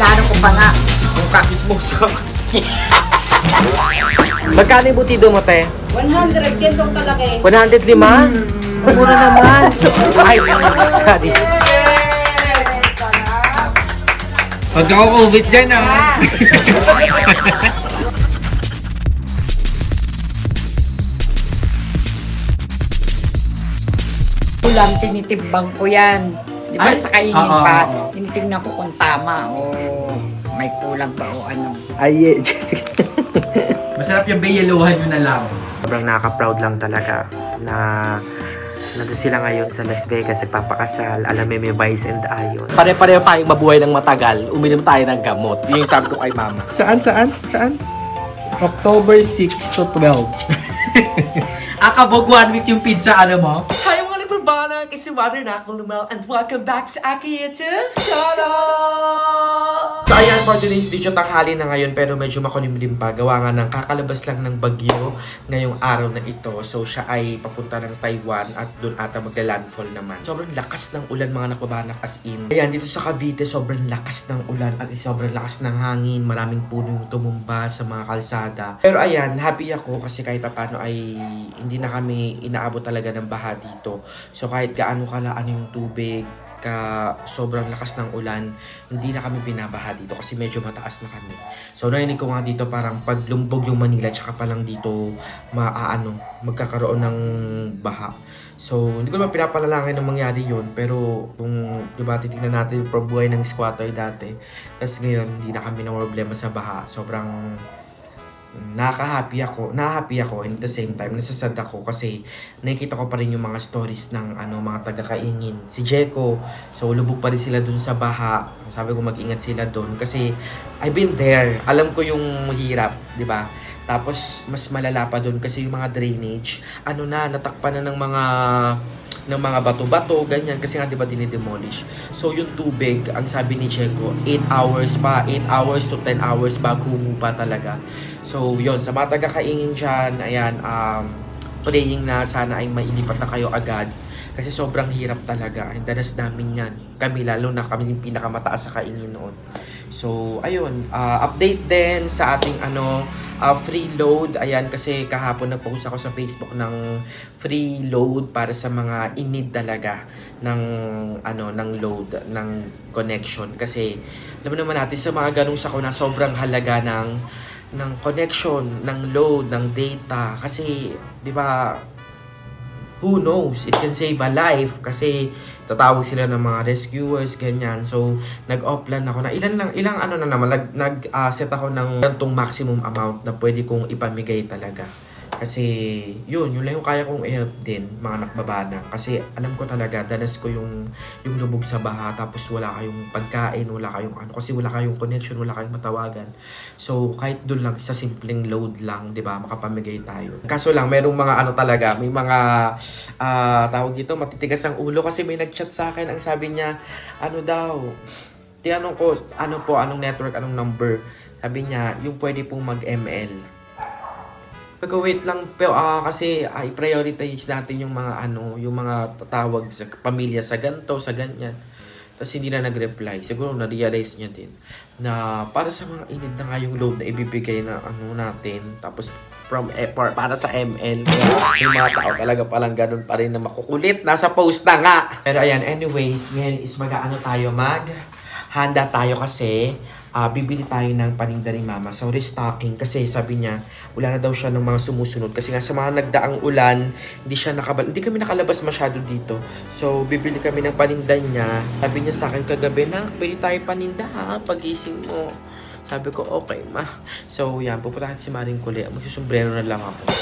inaano ko pa nga. Ang kakis mo sa... Magkano yung butido mo, te? 100 gentong kalaki. 105? Mura naman. Ay, sorry. Huwag ako COVID dyan, ah. Ulam, tinitimbang ko yan. Di ba Ay, sa kaingin oo, pa, oo. tinitingnan ko kung tama o may kulang pa o ano. Ay, Jessica. Masarap yung beyeluhan nyo na lang. Sobrang nakaka-proud lang talaga na nandun sila ngayon sa Las Vegas, nagpapakasal, alam mo may Vice and Ion. Pare-pareho tayong mabuhay ng matagal, uminom tayo ng gamot. Yun yung sabi ko kay mama. Saan? October 6 to 12. Akabog 1 week yung pizza, ano mo? Hi mga little banag, it's your mother Nakulumel and welcome back sa aking YouTube channel! So ayan, for today's video, tanghali na ngayon pero medyo makulimlim pa. Gawa nga ng kakalabas lang ng bagyo ngayong araw na ito. So siya ay papunta ng Taiwan at doon ata magla-landfall naman. Sobrang lakas ng ulan mga nakbabanak as in. Ayan, dito sa Cavite, sobrang lakas ng ulan at sobrang lakas ng hangin. Maraming puno yung tumumba sa mga kalsada. Pero ayan, happy ako kasi kahit papano ay hindi na kami inaabot talaga ng baha dito. So kahit gaano kalaan yung tubig, sobrang lakas ng ulan, hindi na kami binabaha dito kasi medyo mataas na kami. So narinig ko nga dito parang pag lumbog yung Manila tsaka pa lang dito magkakaroon ng baha. So hindi ko naman pinapalalangin na mangyari yun, pero kung diba titignan natin yung buhay ng squatter dati, tapos ngayon hindi na kami na problema sa baha. Sobrang nakaka-happy ako and at the same time nasasad ako kasi nakikita ko pa rin yung mga stories ng mga taga-Kaingin, si Jeko. So lubog pa rin sila dun sa baha. Sabi ko mag-ingat sila dun kasi I've been there, alam ko yung hirap, di ba? Tapos mas malala pa dun kasi yung mga drainage natakpan na ng mga bato-bato, ganyan, kasi nga diba dinidemolish. So yung tubig, ang sabi ni Jeko, 8 hours to 10 hours bago humupa talaga. So yun, sa mga taga-Kaingin dyan, ayan, praying na sana ay mailipat na kayo agad. Kasi sobrang hirap talaga. And danas namin yan. Kami, lalo na kami yung pinakamataas sa Kaingin noon. So, ayun, update din sa ating free load. Ayan, kasi kahapon nag-post ako sa Facebook ng free load para sa mga in-need talaga ng load, ng connection. Kasi, alam naman natin sa mga ganong sakuna, sobrang halaga ng connection, ng load, ng data. Kasi, di ba, who knows? It can save a life kasi tatawag sila ng mga rescuers, ganyan. So, nag-offline ako na nag-set ako ng gantong maximum amount na pwede kong ipamigay talaga. Kasi, yun lang yung kaya kong i-help din, mga nakbabana. Kasi, alam ko talaga, danas ko yung lubog sa baha, tapos wala kayong pagkain, wala kayong kasi wala kayong connection, wala kayong matawagan. So, kahit doon lang, sa simpleng load lang, di ba, makapamigay tayo. Kaso lang, merong mga talaga, may mga, tawag dito, matitigas ang ulo, kasi may nag-chat sa akin, ang sabi niya, tinanong ko, anong network, anong number. Sabi niya, yung pwede pong mag-ML. Wait lang, pero kasi i-prioritize natin yung mga yung mga tatawag sa pamilya sa ganto, sa ganyan. Tapos hindi na nag-reply. Siguro na-realize niya din na para sa mga inid na nga yung load na ibibigay na natin. Tapos para sa ML. Yung mga tao talaga palang ganun pa rin na makukulit. Nasa post na nga. Pero ayan, anyways, ngayon is handa tayo kasi bibili tayo ng paninda ni Mama. So, restocking. Kasi sabi niya, wala na daw siya ng mga sumusunod. Kasi nga sa mga nagdaang ulan, hindi kami nakalabas masyado dito. So, bibili kami ng paninda niya. Sabi niya sa akin kagabi na, pwede tayo paninda ha, pagising mo. Sabi ko, okay ma. So, yan, pupuntahan si Maring Kuli. Magsusumbrero na lang ako.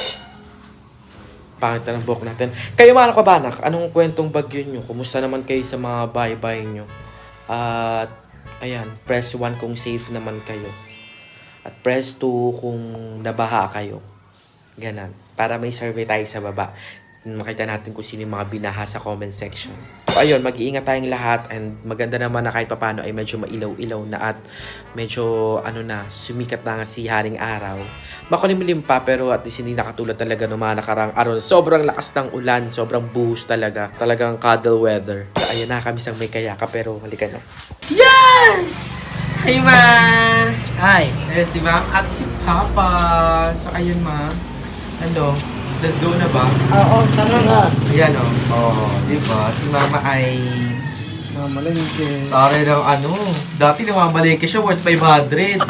Pangit na ng buhok natin. Kayo mga kabanak, anong kwentong bagyo nyo? Kumusta naman kayo sa mga bye-bye nyo? At ayan, press 1 kung safe naman kayo. At press 2 kung nabaha kayo. Ganon. Para may survey tayo sa baba. Makita natin kung sino yung mga binaha sa comment section. So ayun, mag-iingat tayong lahat. And maganda naman na kahit papano ay medyo mailaw-ilaw na at medyo sumikat na nga si Haring Araw. Makulimlim pa pero at least hindi nakatulad talaga ng mga nakarang araw. Sobrang lakas ng ulan, sobrang buhos talaga. Talagang cuddle weather. So ayun na, kami sang may kayaka pero halika na. Yes! Hi, Ma! Ay, Ayan si Ma'am at si Papa. So, ayun, Ma. Ano? Let's go na ba? oo, tara na. Ayan, diba? Si Mama ay... Mamalengke. Tari ng ano. Dati namamalike siya worth 500.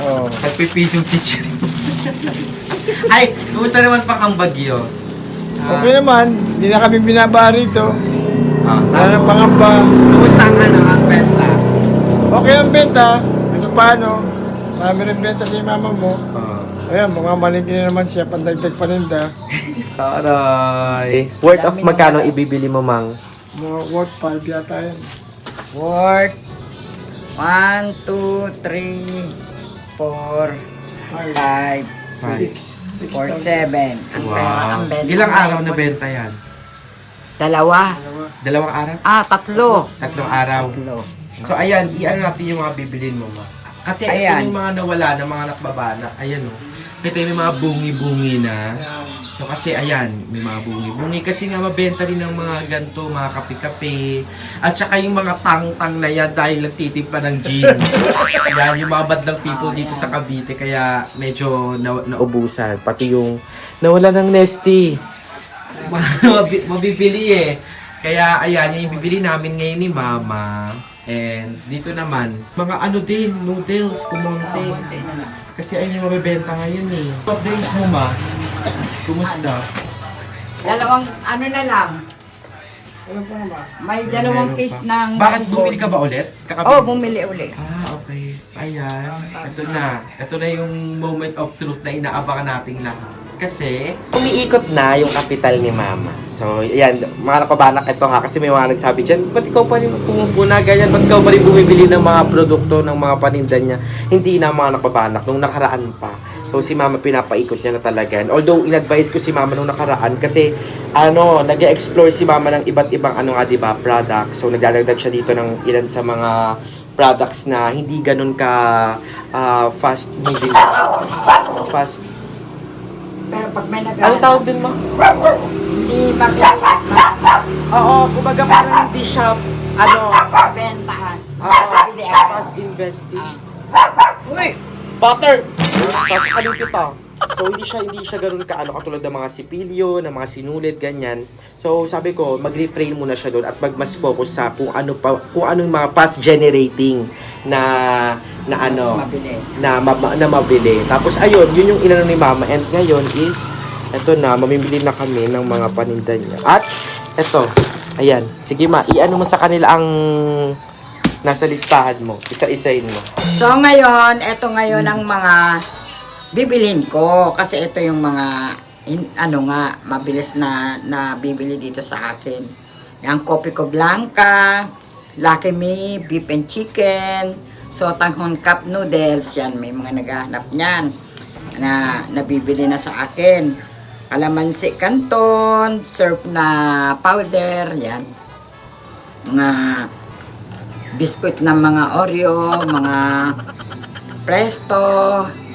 Oo. Nagpipisong teacher. Ay, kumusta naman pa kang bagyo? Okay naman, hindi na kami binaba rito. Wala nang Tapos, pangamba. kumusta ang ang benta? Okay ang benta. Ano paano? Marami rin benta si mama mo. Ayan, mga malingki na naman siya, pandagdag paninda. Taray. Worth of magkano ibibili mo, Mang? Mga worth 5 yata yan. Worth 1, 2, 3, 4, 5, 6, 4, 7. Ang pera, ang benta. Ilang araw na benta yan? Dalawa. Dalawang araw? Tatlo. Tatlong araw. Tatlo. So, ayan, i-ano natin yung mga bibilin mo, Ma. Kasi ito Ayan. yung mga nawala na mga nakbabana. Ayan, Ito yung may mga bungi-bungi na. So, kasi ayan, may mga bungi-bungi. Kasi nga mabenta rin ng mga ganito, mga kape-kape. At saka yung mga tang-tang na yan dahil nagtitimpla ng gin. Yan, yung mga badlang people dito sa Cavite. Kaya medyo naubusan. Pati yung nawala ng Nesty. Mabibili eh. Kaya ayan, yung bibili namin ngayon ni Mama. And dito naman, mga ano din, noodles, kumonte. Kasi ayun yung mabibenta ngayon eh. Top drinks mo, Ma. Kumusta? Dalawang, ano na lang. May dalawang Meron case pa. ng... Bakit bumili ka ba ulit? Bumili uli. Okay. Ayan. Ito na. Ito na yung moment of truth na inaabangan nating lahat. Kasi, umiikot na yung kapital ni Mama. So, ayan, mga nakabanak ito ha. Kasi may mga nagsabi dyan, ba't ikaw pa rin pumupuna ganyan? Ba't ikaw pa rin bumibili ng mga produkto, ng mga paninda niya? Hindi na mga nakabanak, nung nakaraan pa. So, si Mama pinapaikot niya na talaga. And although, in-advise ko si Mama nung nakaraan kasi, nag-explore si Mama ng iba't ibang, diba, products. So, nagdadagdag siya dito ng ilan sa mga products na hindi ganun ka fast moving. Fast. Pero pag may Ano tawag din, Ma? hindi mabilis Oo, kumbaga parang hindi siya, mabentahan. Bili agad. fast investing. Uy! Butter! Tapos kaling kita. So, hindi siya ganun katulad ng mga sipilyo, ng mga sinulit, ganyan. So, sabi ko, mag-refrain muna siya doon at mas focus sa kung ano yung mga fast generating na mabili. na mabili. Tapos, ayun, yun yung inano ni Mama. And ngayon is, eto na, mamimili na kami ng mga paninda niya. At, eto, ayan. Sige, Ma, i-ano mo sa kanila ang nasa listahan mo. Isa-isain mo. So ngayon, ito ngayon ang mga bibilhin ko. Kasi ito yung mga, mabilis na bibili dito sa akin. Yung Coffee Co Blanca, Lucky Me, Beef and Chicken, Sotanghon Cup Noodles, yan, may mga naghahanap niyan na nabibili na sa akin. Kalamansi Canton, surf na powder, yan. Mga biskuit ng mga Oreo, mga Presto,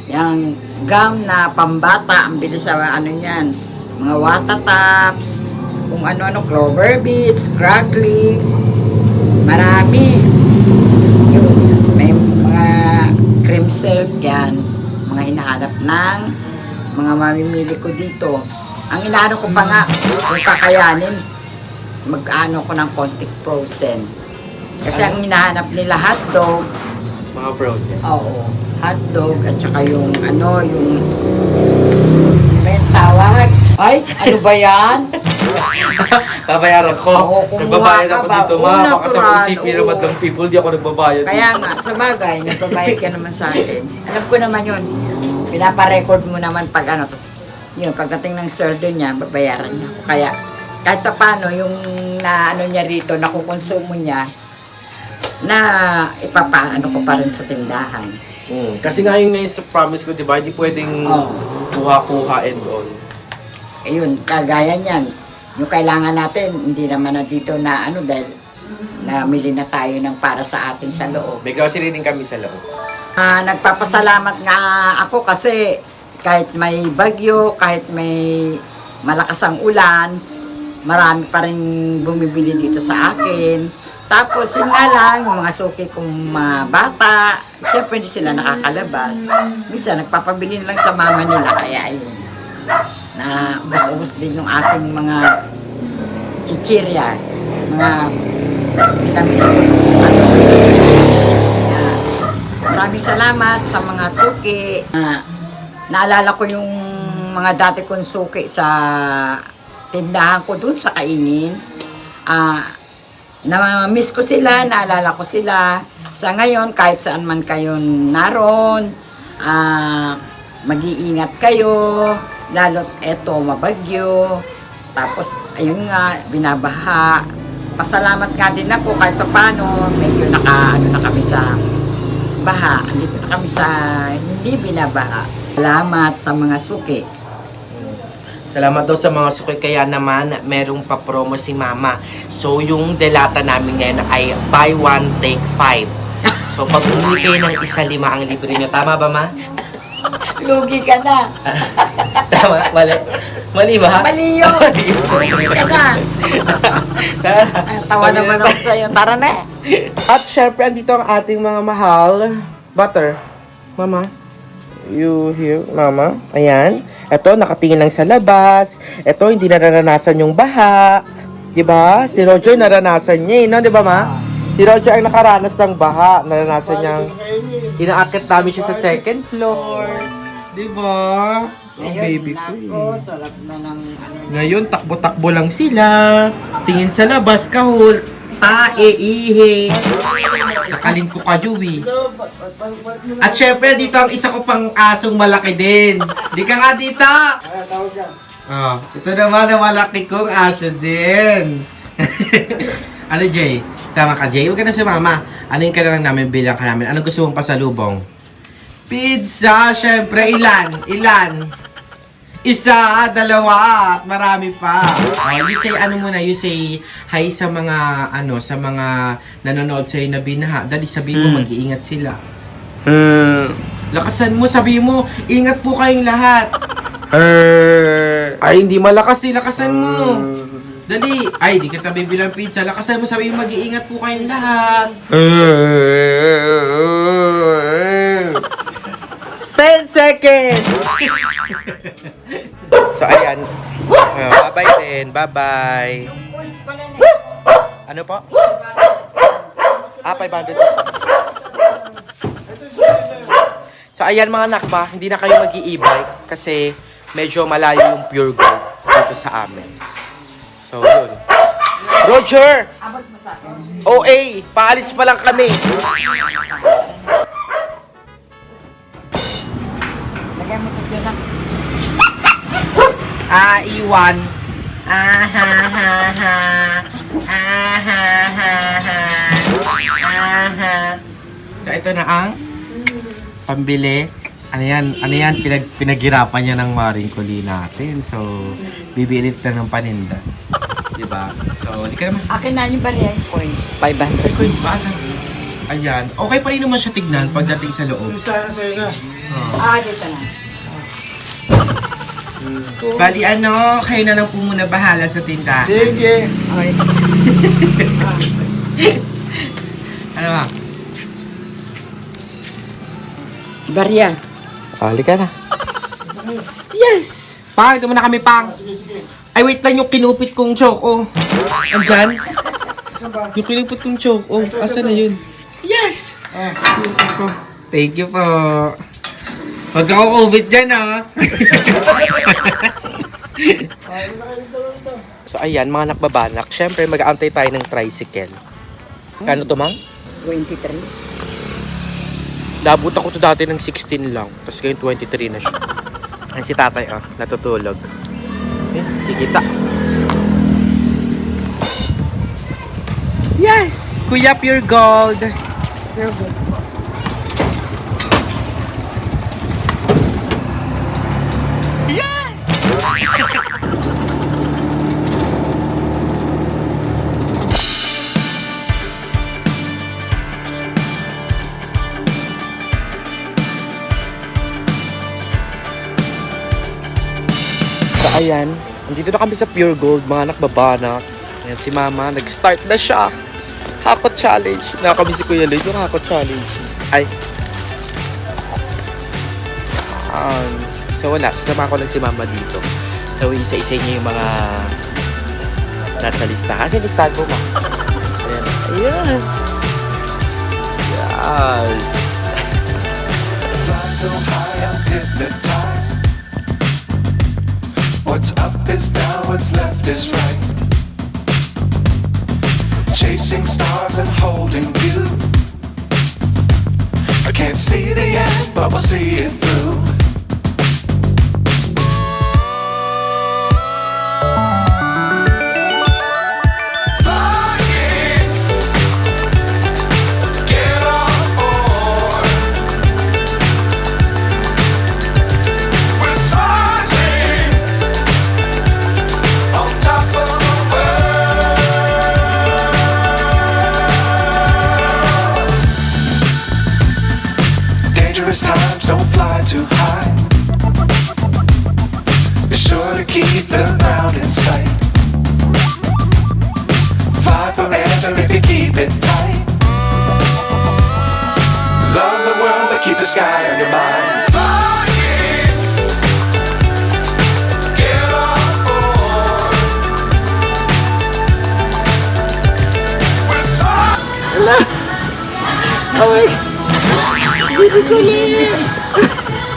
yung gum na pambata, ang bilis sa niyan. Mga Watataps, kung ano-ano, Clover Beats, Cracklings, marami. Yun, may mga cream silk yan, mga hinahanap ng mga mamimili ko dito. Ang inaano ko pa nga, kung kakayanin, mag-ano ko ng konting frozen. Kasi ang hinahanap nila hotdog. Mga frozen. Oo, hotdog at saka yung yung may tawag. Ay, ano ba yan? Babayaran ko. Oo, kumuha Nagbabayad ka ako ba? dito, Oo, Ma. Baka sa natural, munisipyo oo. naman ng people, di ako nagbabayad. Kaya nga, sa bagay, nagbabayad ka naman sa akin. Alam ko naman yun. Pinaparecord mo naman pag tapos yun, pagdating ng sweldo niya, babayaran niya. Kaya, kahit pa paano, yung niya rito, nakukonsumo niya, na ipapaano ko pa rin sa tindahan. Kasi nga yung ngayon sa promise ko, di ba, hindi pwedeng kuha-kuha and all. Ayun, kagaya niyan. Yung kailangan natin, hindi naman na dito na dahil namili na tayo ng para sa atin sa loob. May grocery din kami sa loob. Nagpapasalamat nga ako kasi kahit may bagyo, kahit may malakas ang ulan, marami pa rin bumibili dito sa akin. Tapos yun nga lang, yung mga suki kong mga bata, siyempre hindi sila nakakalabas. Minsan nagpapabili lang sa mama nila, kaya ayun. Na ubos-ubos din yung aking mga chichirya, mga pinamili ko yung ano. Kaya, maraming salamat sa mga suki. Naalala ko yung mga dati kong suki sa tindahan ko dun sa Kainin. Na-miss ko sila, naalala ko sila. Sa ngayon, kahit saan man kayo naroon, mag-iingat kayo, lalo't eto mabagyo. Tapos, ayun nga, binabaha. Pasalamat nga din ako kahit paano, medyo na kami sa baha. Dito na kami sa hindi binabaha. Salamat sa mga suki. Salamat daw sa mga suki, kaya naman merong pa-promo si Mama. So, yung delata namin ngayon ay buy one, take 5. So, pag bumili kayo ng 1.5 ang libre nyo. Tama ba, Ma? Lugi ka na. Tama? Mali? Mali ba? Mali yun. Lugi ka na. Ay, tawa naman ako sa'yo. Tara na. At syempre, andito ang ating mga mahal. Butter. Mama. You here, Mama. Ayan. Ito, nakatingin lang sa labas. Ito, hindi naranasan yung baha. Diba? Si Roger naranasan niya, no? Diba, Ma? Si Roger ang nakaranas ng baha. Naranasan niyang inaakit namin siya sa second floor. Diba? Oh, baby ko. Nako, sarap na ng ano. Ngayon, takbo-takbo lang sila. Tingin sa labas, kahul. Tae-ihe. Sakalin ko kayo, eh. At syempre, dito ang isa ko pang asong malaki din. Di ka nga dito. Oh, ito naman ang malaki kong aso din. Ano, Jay? Tama ka, Jay? Huwag ka na sumama. Ano yung kailangan namin, bilang ka namin? Ano gusto mong pasalubong? Pizza, syempre. Ilan? Isa, dalawa, at marami pa. You say, ano muna, you say hi sa mga, sa mga nanonood sa'yo na binaha. Dali, sabihin mo, mag-iingat sila. Lakasan mo, sabihin mo, ingat po kayong lahat. Ay, hindi malakas, lakasan mo. Dali, ay, di kita bibilang pizza. Lakasan mo, sabihin mo, mag-iingat po kayong lahat. 10 seconds! So, ayan. Bye-bye din. Bye-bye. Ano po? 500. So, ayan mga anak ba, hindi na kayo mag-i-e-bike kasi medyo malayo yung Pure Gold dito sa amin. So, yun. Roger! OA, paalis pa lang kami. Lagay mo ito dyan na. Iwan. Ha ha ha ha. Ha ha ha ha. So, ito na ang pambili. Ano yan? Pinaghirapan niya ng maring kuli natin. So, bibilit na ng paninda. Diba? So, di ka naman. Akin na yung bariya. Coins, 500. Coins ba? Ayan. Okay pa rin naman siya tignan pagdating sa loob. Sana sa'yo na. Dito na. Bali, kayo na lang po muna bahala sa tindahan. Sige. Okay. Ano ba? Bariya. Halika na. Yes! Pang, ito muna kami, Pang. Ay, wait lang yung kinupit kong choco. Andyan? Yung kinupit kong choco. Asa na yun? Yes! Thank you po. Huwag ako COVID dyan, ha? So, ayan, mga nakbabanak. Siyempre, mag-aantay tayo ng tricycle. Kano to, Mang? 23. Nabot ako to dati ng 16 lang. Tapos ngayon 23 na siya. Ayan si tatay, natutulog. Kikita. Yes! Kuya Pure Gold! Pure gold. Yes! So, ayan. Nandito na kami sa Pure Gold, mga nakbabanak. Ayan si Mama, nag-start na siya. Hako challenge. Nakakamiss ko yung Lloyd, yung hako challenge. Ay. So wala, sasama ko lang si mama dito. So isa-isa niya yung mga nasa lista. Kasi listahan ko ma. Ayan. Ayan. Yes. Fly so high, I'm hypnotized. What's up is down, what's left is right. Chasing stars and holding you. I can't see the end, but we'll see it through. Flying, get on board. We're smiling on top of the world. Dangerous times, don't fly too high. Be sure to keep the ground in sight. Fly forever if you keep it tight. Love the world, but keep the sky on your mind. Flying, get on board. We're soaring. Oh my God. Hindi ko ulit.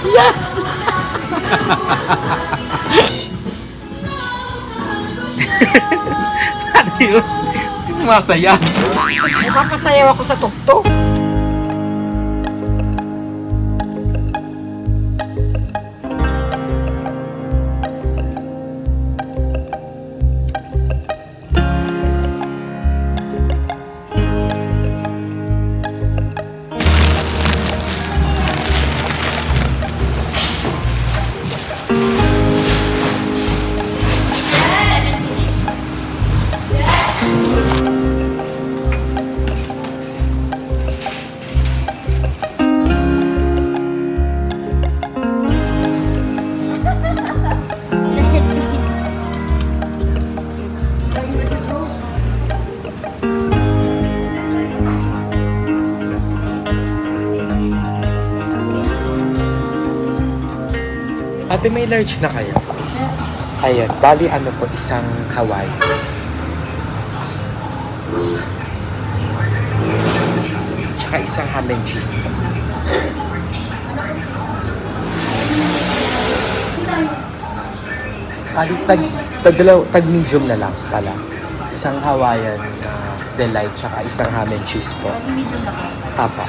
Yes! Ano yun? Sumasaya. Napapasayaw ako sa tuktok. Ate, may large na kayo? Ayan, bali ano po, isang Hawaii. Tsaka isang ham and cheese po. Bali, tag medium na lang pala. Isang Hawaiian na delight, tsaka isang ham and cheese po. Apa.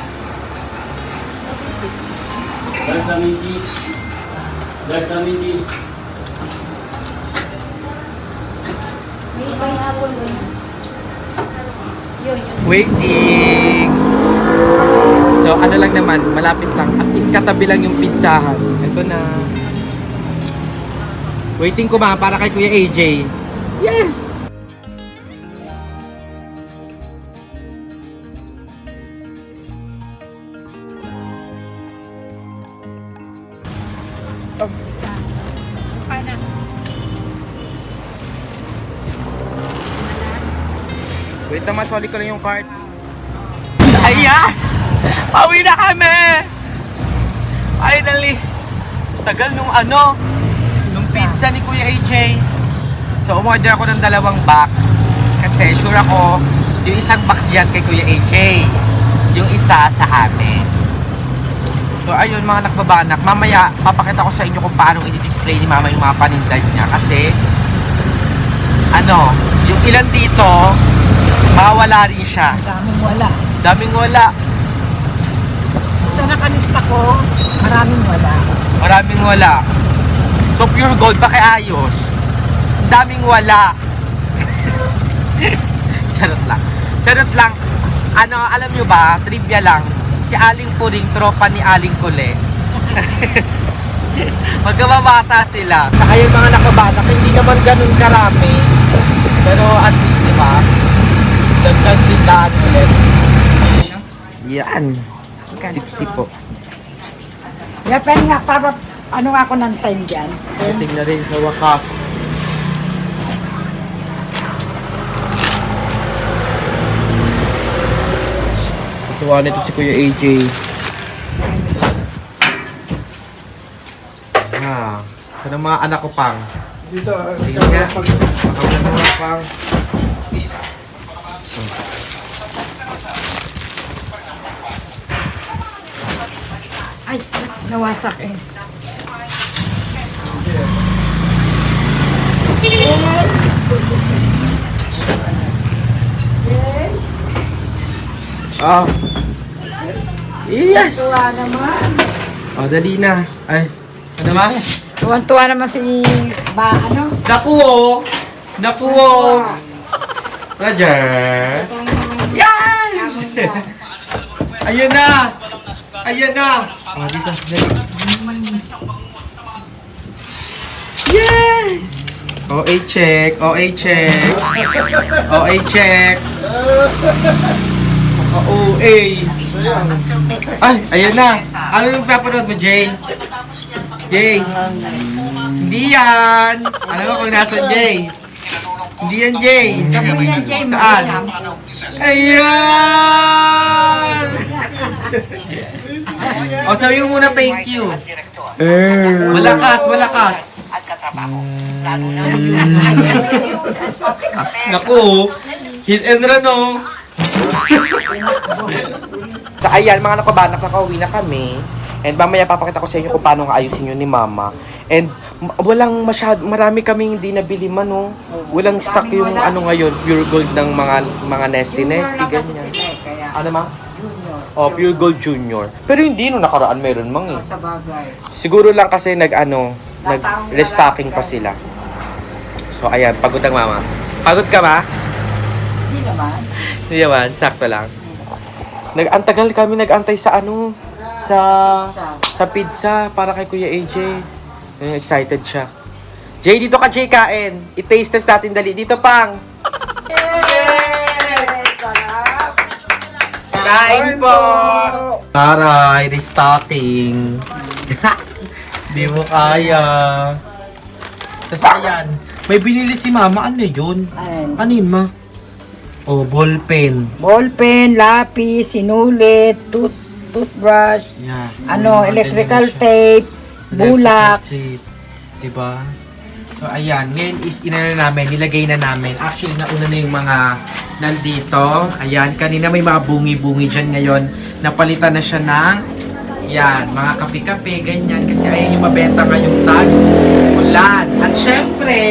Waiting! So, ano lang naman, malapit lang. As in, katabi lang yung pizzahan. Ito na. Waiting ko ma, para kay Kuya AJ. Yes! Wait naman, soli ko lang yung card. Ayan! Pauwi na kami! Finally! Tagal nung nung pizza ni Kuya AJ. So, umorder ako ng 2 box. Kasi sure ako, yung isang box yan kay Kuya AJ. Yung isa sa amin. So, ayun mga nakbabanak. Mamaya, papakita ko sa inyo kung paano i-display ni Mama yung mga paninda niya. Kasi, yung ilan dito, wala rin siya. Daming wala. Daming wala. Sa nakalista ko, maraming wala. Maraming wala. So pure gold, pakiayos. Daming wala. Charot lang. Charot lang. Alam nyo ba, trivia lang, si Aling Puring, tropa ni Aling Kule. Magkababata sila. Saka yung mga nakabatak, hindi naman ganun karami. Pero at least, di ba? Dagdag tindahan ulit. Yan. 60 po. Yapen nga, para ako ng 10 dyan. Dating na rin sa wakas. Tuwa nito si Kuya AJ. Ah, saan ang mga anak ko pang? Dito, Tingnan nga. Baka mga pang. Ay, nawasak eh. Ah. Yes! Tuwa naman. Oh, dali na. Ay, ano ba? Tuwan-tuwa naman si ano? Naku oh! Naku oh! Roger! Yes! Ayan na! Ayan na! Oh, dito. Dali. Yes! OA check! OA check! OA check! OA! Ay, ayan na! Ano yung papanood mo, Jay? Jay! Hindi yan! Alam mo kung nasan, Jay? Hindi yan, Jay! Sabi niya, Jay, Saan? Ayan! O, sabi mo muna thank you. Malakas, malakas. Naku, hit and run oh. So, ayan, mga nakabanak, nakauwi na kami. And mamaya papakita ko sa inyo kung paano nga ayusin yun ni Mama. And walang marami kaming hindi nabili man oh. Walang stock yung ano ngayon, pure gold ng mga nesty-nesty, ganyan. Ano ma? Oh, pure gold junior. Pero hindi no nakaraan meron mang eh. Sa bagay. Siguro lang kasi nag-restocking pa sila. So ayan, pagod ang Mama. Pagod ka ba? Hindi naman. Hindi naman, sakto lang. Antagal kami nag-antay sa ano, sa pizza para kay Kuya AJ. Excited siya. Jay, dito ka Jay, kain. I-taste test natin dali. Dito pang. Kain po! Taray, restocking. Di mo kaya. Tapos ayan, may binili si Mama. Ano yun? Ayan. Ano yun, Ma? Oh, ballpen. Ballpen, lapis, sinulit, toothbrush, Yeah. ano, electrical tape, bulak. Diba? So, ayan. Ngayon is nilagay na namin. Actually, nauna na yung mga nandito. Ayan. Kanina may mga bungi-bungi dyan ngayon. Napalitan na siya ng yan, mga kape-kape, ganyan. Kasi ayun yung mabenta ngayong tag-ulan. At syempre,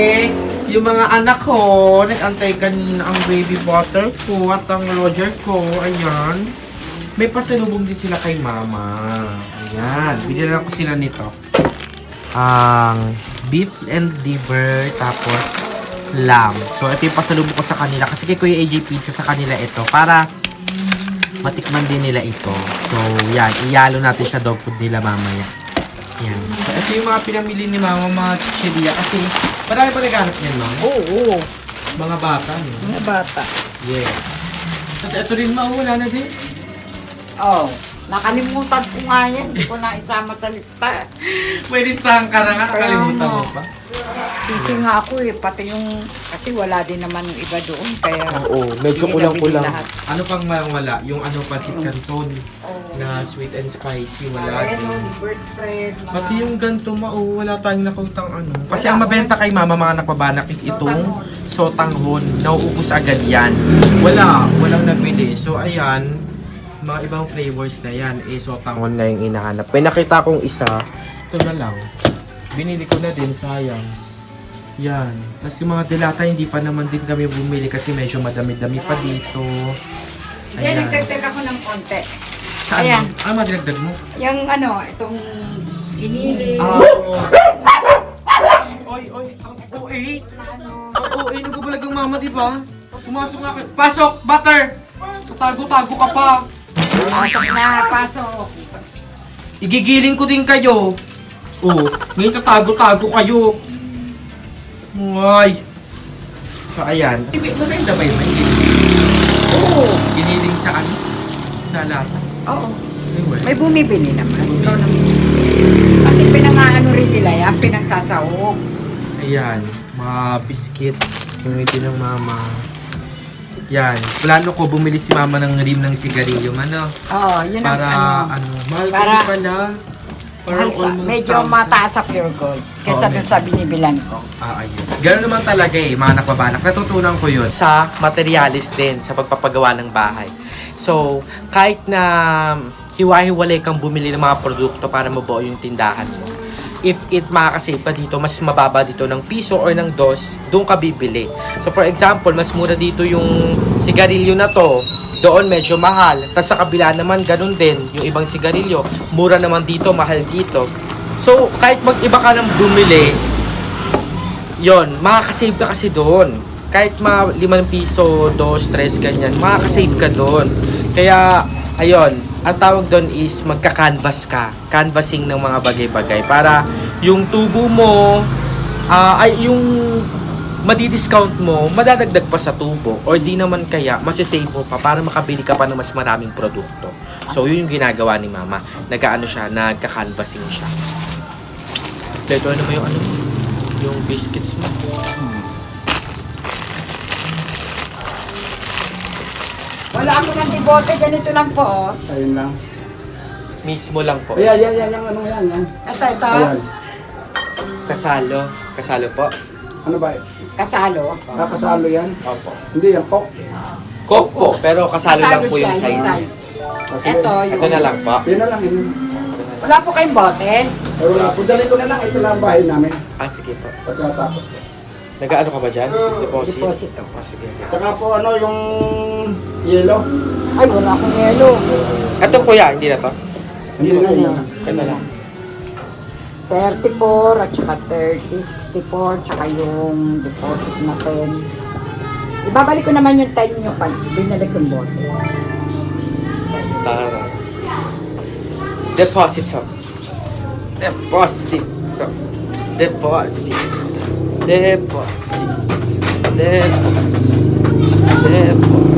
yung mga anak ko, nag-antay kanina ang baby butter ko at ang Roger ko. Ayan. May pasalubong din sila kay Mama. Ayan. Binilan ko sila nito. Ang beef and liver, tapos lamb. So, ito yung pasalubong ko sa kanila. Kasi kay Kuya AJ Pizza sa kanila ito. Para matikman din nila ito. So, yan. Iyalo natin sa dog food nila mamaya. Yan. So, ito yung mga pinamili ni Mama, mga chicheria. Kasi, marami pa naghanap yan, Mama. Oo, Mga bata, no? mga bata. Yes. Tapos, ito rin mawala na din. Oh, nakalimutan ko nga yan. Hindi ko na isama sa lista. May listahan ka na nga. Nakalimutan mo pa. Sisi nga ako eh, pati yung, kasi wala din naman yung iba doon, kaya Oo, medyo hindi kulang-kulang. nabili lahat. Ano pang wala? Yung ano, pancit canton na sweet and spicy, wala Ano, din. liver spread, mga... Pati yung ganito, wala tayong nakautang ano. Kasi ang mabenta kay Mama, mga nakpabanak is itong sotanghon. Nauubos agad yan. Walang nabili. So, ayan, mga ibang flavors na yan, sotanghon na yung inahanap. May nakita kong isa, ito na lang. Binili ko na din, sayang. Yan. Tapos yung mga dilata, hindi pa naman din kami bumili kasi medyo madami-dami pa dito. Yan, nagdagdag ako ng konti. Saan? Ayan. Ano madagdag mo? Yung ano, itong inili. Oy, ang OA. Ang OA, nagbabalag ang Mama, di ba? Pumasok nga kayo. Pasok! Butter! Tago-tago ka pa. Pasok na, pasok. Igigiling ko din kayo. Oh, ngayon tatago-tago kayo. Uy. So, ayan. Maganda ba yun? Oo. Giniling sa ano? Sa lata. Oo. Anyway. May bumibili naman. Ikaw naman. Kasi pinangaano rin nila yan, pinagsasawog. Ayan. Mga biscuits. Pumiti ng Mama. Yan. Plano ko bumili si mama ng rim ng sigarilyo, ano? Oo, yun ang Para, ano. mahal Para- kasi pala. Parang Medyo 1,000. mataas sa pure gold kaysa Oo, dun sa binibilan ko. Ayun. Ganun naman talaga mga nakbabalak. Natutunan ko yun sa materialis din, sa pagpapagawa ng bahay. So, kahit na hiwa-hiwalay kang bumili ng mga produkto para mabuo yung tindahan mo, if it makakasave pa dito, mas mababa dito ng piso or ng dos, doon ka bibili. So, for example, mas mura dito yung sigarilyo na to, doon medyo mahal. Tapos sa kabila naman, ganun din. Yung ibang sigarilyo, mura naman dito, mahal dito. So, kahit mag-iba ka ng bumili, yon, makakasave ka kasi doon. Kahit 5 piso, 2, 3, ganyan, makakasave ka doon. Kaya, ayun, ang tawag doon is magka-canvas ka. Canvassing ng mga bagay-bagay. Para yung tubo mo, ay yung madi-discount mo, madadagdag pa sa tubo. Or di naman kaya, masisave mo pa para makabili ka pa ng mas maraming produkto. So, yun yung ginagawa ni mama. Nagka-ano siya, nagka-canvassing siya. Ito naman yung ano, yung biscuits mo. Wala ako ng dibote, ganito lang po, oh. Ayun lang. Mismo lang po. Ayan, yan, ano yan. Ito. Ayan. Kasalo. Kasalo po. Ano ba? Kasalo. Kakasalo yan? Opo. Hindi, yan Coke. Coke po, pero kasalo lang po yung siya, size. Ito, Ito na lang po. Yun na lang, yun. Wala po kayong bote. Ay, wala po. Dali ko na lang. Ito lang ang bahay namin. Sige po. Pagkatapos po. Nag-ano ka ba dyan? Deposit? Deposit. Sige. Tsaka po, yung yellow. Ay, wala akong yelo. Ito kuya, hindi na to? Hindi na yun. Ito lang. 34 at saka 30, 64, tsaka yung deposit na 10. Ibabalik ko naman yung 10 nyo pag binalik yung bote. Tara. Deposit to. Deposit to. Deposit. Deposit. Deposit. Deposit.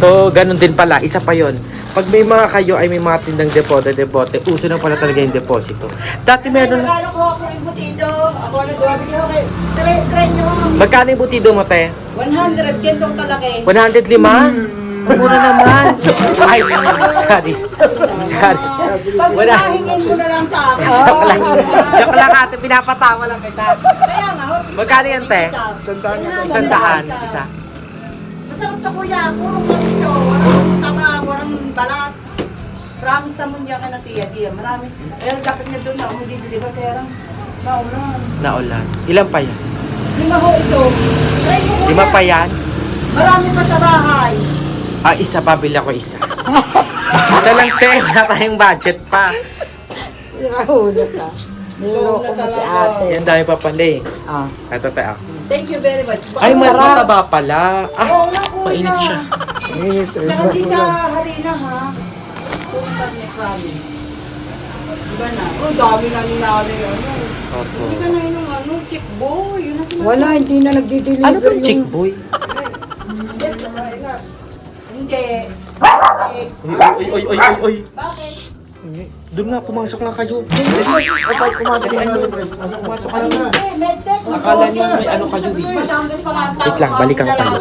So, ganun din pala. Isa pa yon. Pag may mga kayo ay may mga tindang depote, uso na pala talaga yung deposito. Dati meron na. Nagkano ko ako yung butido. Ako nag-grabe ko kay try nyo. Magkano yung butido mo, te? 100 yan tong talaki. 105? Mura naman. Ay, sorry. Sorry. Pag hinahingin mo na lang sa akin. Joke lang. Joke lang ate, pinapatawa lang kita. Kaya nga, Magkano yan, te? 100. Isa. masarap na kuya. Purong manisyo. Walang tama, walang balat. Promise na mo niya ka na tiya. Marami. Pero dapat niya doon na hindi ba serang. Naulan. Naulan. Ilan pa yan? 5 ho ito. Try mo kuya. 5 pa yan? Marami pa sa bahay. Isa pa, bili ako isa. Isa lang, te. Wala tayong budget pa. Nahulog ka. Niloko mo si ate. Yan, dami pa pala eh. Ah. Ito, te, ah. Thank you very much. Ay, Ang sarap. mataba pala. Oo nga, kuya. Mainit siya. Init. Pero hindi siya harina ha. Punta ni Kami. Diba na? Oh, dami na ninalo yun. Opo. Hindi ka na yung chick boy. Yun ang wala, hindi na nagdi-deliver Ano bang chick boy? Hindi. Uy. Bakit? Doon nga, pumasok nga kayo. Pumasok na yun. Pumasok ka na. Medtech. Akala nyo may ano kayo eh. Madami pa nga tao. Wait lang, balikan ko tayo.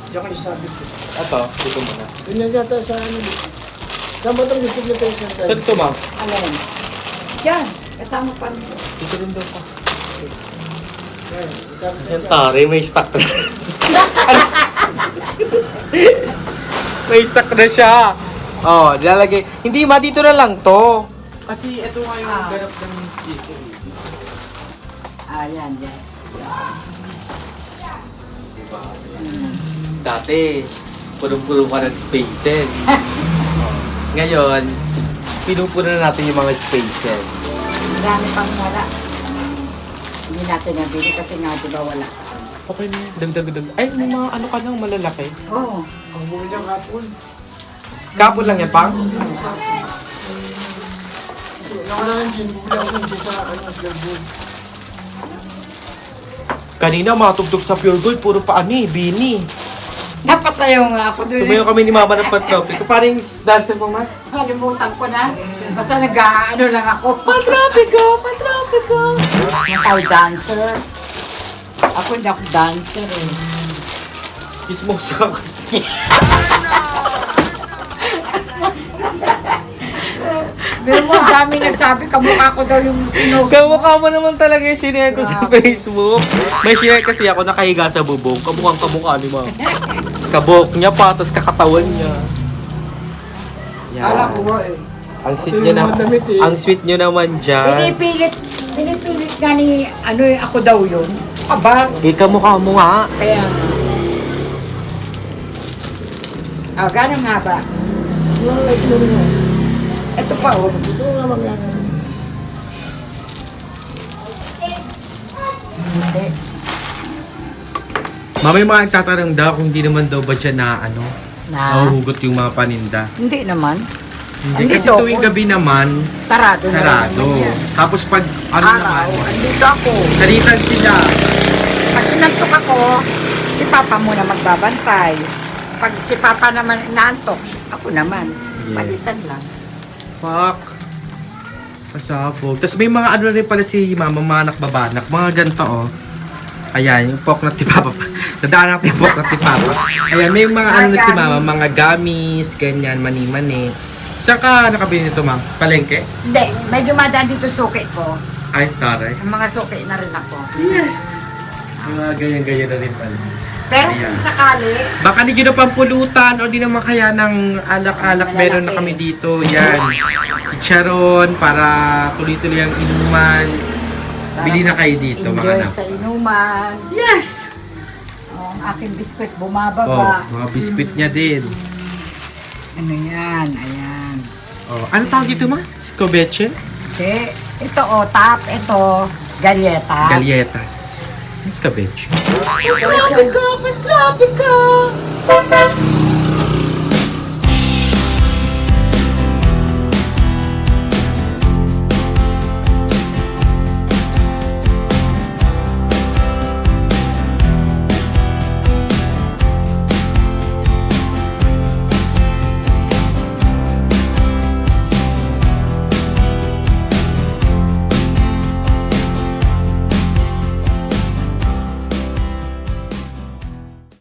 Diyan kayo sabi ko. Ito, dito muna. Yun yan yata sa ano. Saan ba itong gusto niyo tayo sa tayo? Ito, ma'am. Alin? Yan. Kasama pa rin. Dito rin daw pa. Yan, sabi ko. Yan, tari, may stock na. May stock na siya. Oh, nilalagay. Hindi, dito na lang to. Kasi ito nga yung ganap ng chicken. Yan. Diba? Dati, punong-puno ka ng spaces. Ngayon, pinupuno na natin yung mga spaces. Marami pang wala. Hindi natin nabili kasi nga diba wala sa akin. Okay na yun. Dagdag. Ay, may mga ano ka nang malalaki. Oo. Ang bumili ng hapon. Kapon lang yan, pang? Nakaraan din, bumili ako ng sa Galbon. Kanina, matugtog sa Pure Gold, puro pa bini. Napasayaw nga ako dun. Sumayo kami ni Mama ng Patropico. Parang yung dancer mo, Ma? Kalimutan ko na. Basta nag-ano lang ako. Patropico! Patropico! Ako dancer. Ako hindi ako dancer eh. Chismosa ka kasi. Pero mo, dami nagsabi, kamukha ko daw yung pinost mo. Kamukha mo naman talaga yung shinare ko sa Facebook. May shinare kasi ako nakahiga sa bubong. Kamukhang kamukha ni Mama. Kabok niya pa, tapos kakatawan niya. Kala ko nga eh. Ang sweet Ito niyo yung na, mga damit eh. ang sweet niyo naman dyan. Pinipilit nga ni, ano eh, ako daw yun. Aba, Kamukha mo nga. kaya gano'n nga ba? Yung like mo rin mo. Ito pa oh. Ito nga mga Hindi. Mama, yung mga nagtatanong daw kung hindi naman daw ba dyan na ano, Na? nahuhugot yung mga paninda. Hindi naman. Hindi, kasi Andito tuwing ako. gabi naman, Sarado na sarado. naman yan. Tapos pag ano Araw, naman, andito ako. kalitan sila. Pag inantok ako, si Papa muna magbabantay. Pag si Papa naman inaantok, ako naman. Yes. Palitan lang. Fuck. Pasabog. Tapos may mga ano rin pala si Mama, mga nakbabanak. Mga ganito oh. Ayan, yung pork na tipapa pa. Nadaan natin yung pork na tipapa. Ayan, may mga ano na si Mama, mga gamis, ganyan, mani-mani. Saan ka nakabili nito, Ma'am? Palengke? Hindi, may dumadaan dito suki ko. Ay, taray. Ang mga suki na rin ako. Yes. Mga ganyan-ganyan na rin pala. Pero Ayan. kung sakali, Baka hindi nyo na pampulutan o di naman kaya ng alak-alak meron na kami dito. Yan. Chicharon para tuloy-tuloy ang inuman. Bili na kayo dito, mga enjoy anak. sa inuman. Yes! Oh, ang aking biskwit Oh, bumababa. mga biscuit niya din. Ano yan? Ayan. Oh, ano tawag dito, Ma? Scobeche? Okay. Ito tap. Ito, galletas. Galletas. Scobeche. Tropico! Tropico!